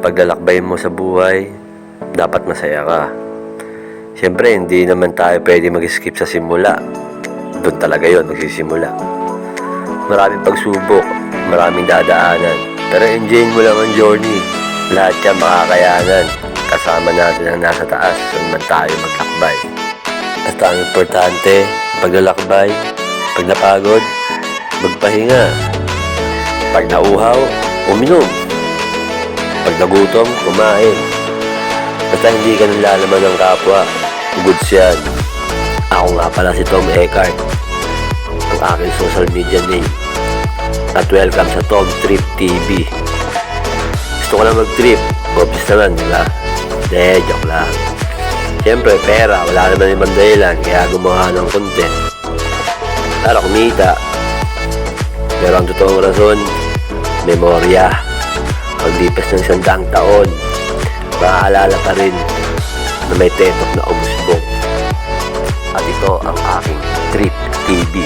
paglalakbay mo sa buhay, dapat masaya ka. Siyempre, hindi naman tayo pwede mag-skip sa simula. Doon talaga yon magsisimula. Maraming pagsubok, maraming dadaanan. Pero enjoyin mo lang ang journey. Lahat yan makakayanan. Kasama natin ang nasa taas kung man tayo maglakbay. At ang importante, paglalakbay, pag napagod, magpahinga. Pag nauhaw, uminom. Pag nagutom, kumain. Basta hindi ka nalalaman ng kapwa, goods yan. Ako nga pala si Tom Eckhart, ang aking social media name. At welcome sa Tom Trip TV. Gusto ko lang mag-trip, obvious naman, di ba? Joke lang. Siyempre, pera, wala naman ibang dahilan, kaya gumawa ng content. Para kumita. Pero ang totoong rason, memorya. Paglipas ng 100 taon, maaalala pa rin na may tetok na umusbong. At ito ang aking Trip TV.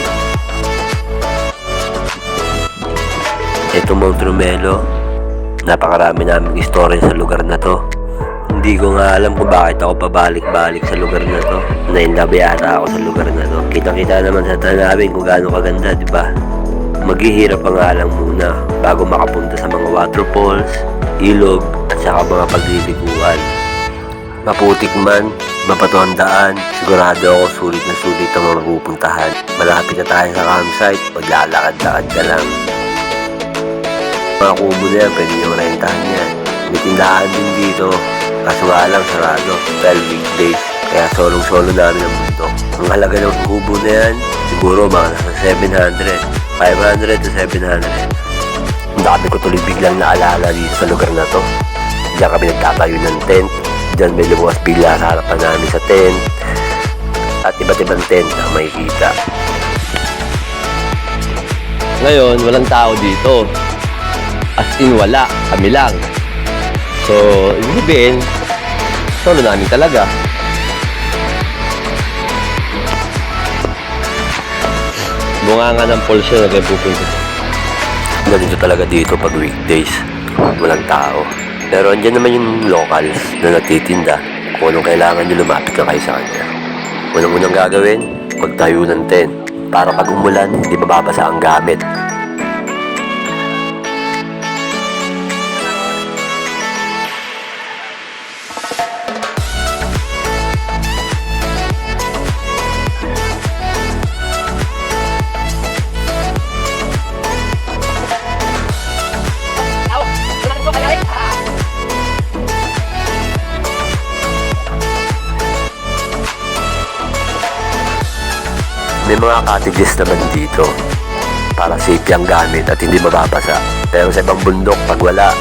Ito Mount Romelo, napakarami naming istorya sa lugar na to. Hindi ko nga alam kung bakit ako pabalik-balik sa lugar na to. Na-inlove yata ako sa lugar na to. Kitang-kita naman sa tanawin kung gaano kaganda, di ba? Maghihirap pa nga lang muna bago makapunta sa mga waterfalls, ilog, at saka mga pagliliguan. Maputik man, mapato ang daan, sigurado ako sulit na sulit ang mga pupuntahan. Malapit na tayo sa campsite, maglalakad-lakad ka lang. Mga kubo na yan, pwede nyo rentahan yan. May tindahan din dito, kaso nga lang sarado, 12 weekdays. Kaya solong-solo namin ang mundo. Ang halaga ng kubo na yan, siguro mga nasa 700. 500 to 700. Ang dami ko tuloy biglang naalala dito sa lugar na to. Diyan kami nagtatayo ng tent. Diyan may lumuwas bigla sa harapan namin sa tent. At iba't ibang tent na makikita. Ngayon, walang tao dito. As in, wala. Kami lang. So, ibig sabihin, solo namin talaga. Bunga nga ng polsyo na kayo pupunta. Ganito talaga dito pag weekdays. Walang tao. Pero andyan naman yung locals na nagtitinda. Kung anong kailangan nyo, lumapit na kayo sa kanya. Unang-unang gagawin, magtayo ng tent. Para pag umulan, hindi mababasa ang gamit. May mga cottages naman dito para safe ang gamit at hindi mababasa. Pero sa ibang bundok, pag wala,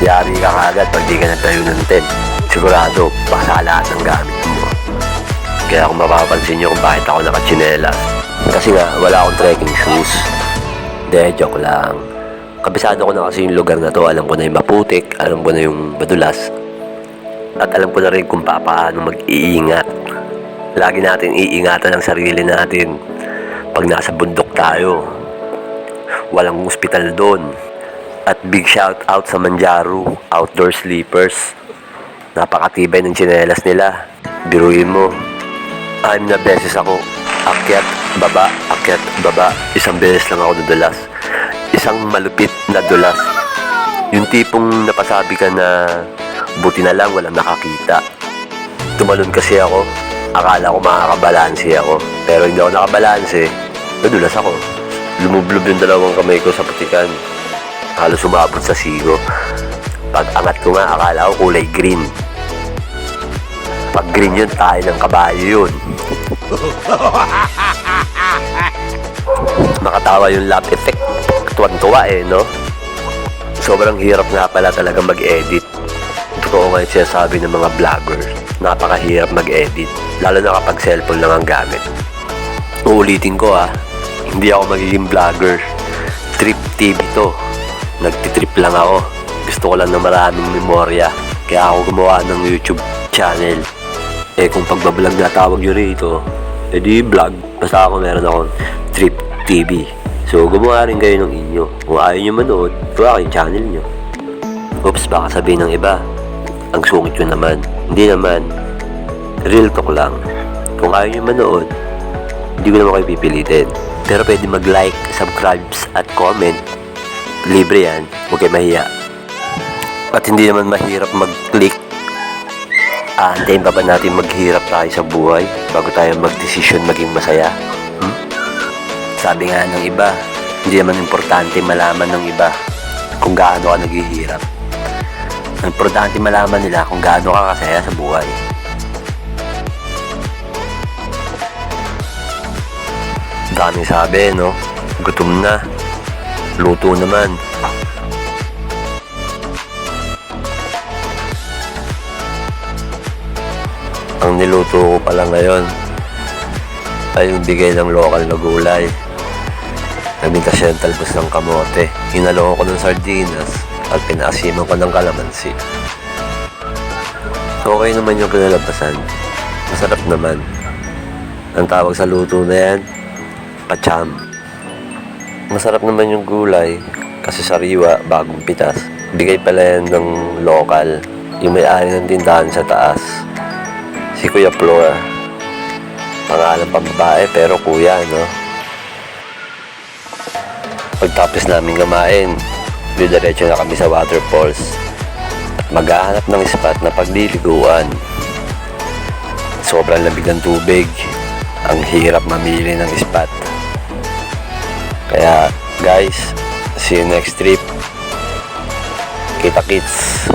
yari ka kagad pag di ka nagtayo ng tent. Sigurado, basa lahat ng gamit mo. Kaya kung mapapansin nyo kung bakit ako nakatsinelas, kasi nga, wala akong trekking shoes. Joke lang. Kabisado ko na kasi yung lugar na to. Alam ko na yung maputik, alam ko na yung madulas. At alam ko na rin kung paano mag-iingat. Lagi natin iingatan ang sarili natin pag nasa bundok tayo. Walang ospital doon. At big shout out sa Manjaro Outdoor Sleepers. Napakatibay ng tsinelas nila. Biruin mo, 6 na beses ako akyat, baba. Isang beses lang ako nadulas. Isang malupit na dulas. Yung tipong napasabi ka na buti na lang walang nakakita. Tumalon kasi ako. Akala ko makakabalanse ako. Pero hindi ako nakabalanse. Nadulas ako. Lumublob yung dalawang kamay ko sa putikan. Halos umabot sa sigo. Pag angat ko nga, akala ko kulay green. Pag green yun, tayo ng kabayo yun. Nakatawa yung laugh effect. Tuwan-tuwa no? Sobrang hirap nga pala talaga mag-edit. Totoo nga yung sinasabi ng mga vloggers. Napakahirap mag-edit. Lalo na kapag cellphone lang ang gamit. Uulitin ko hindi ako magiging vlogger. Trip TV to. Nagtitrip lang ako. Gusto ko lang na maraming memorya. Kaya ako gumawa ng YouTube channel. Kung pagbablog na tawag nyo rito, di vlog. Basta ako meron akong Trip TV. So gumawa rin kayo ng inyo. Kung ayaw nyo manood, gawa kayo channel nyo. Oops, baka sabihin ng iba, ang sungit yun naman. Hindi naman. Real talk lang. Kung ayaw nyo manood, hindi ko naman kayo pipilitin. Pero pwede mag-like, subscribe, at comment. Libre yan. Huwag kayo mahiya. At hindi naman mahirap mag-click. Antayin pa ba natin maghirap tayo sa buhay bago tayo mag-desisyon maging masaya? Sabi nga ng iba, hindi naman importante malaman ng iba kung gaano ka naghihirap. Ang importante malaman nila kung gaano ka kasaya sa buhay. Daming sabi, no? Gutom na. Luto naman. Ang niluto ko pala ngayon ay yung bigay ng lokal na gulay. Naminta siya ng talbos ng kamote. Hinalo ko ng sardinas at pinaasiman ko ng kalamansi. Okay naman yung kinalabasan. Masarap naman. Ang tawag sa luto na yan, pacham. Masarap naman yung gulay kasi sariwa, bagong pitas. Bigay pala yan ng lokal. Yung may-ari ng tindahan sa taas. Si Kuya Flor. Pangalan pambabae pero kuya, no? Pagtapos namin kumain, diretso na kami sa waterfalls at maghahanap ng spot na pagliliguan. Sobrang lamig ng tubig. Ang hirap mamili ng spot. Kaya guys, see you next trip. Kita kits.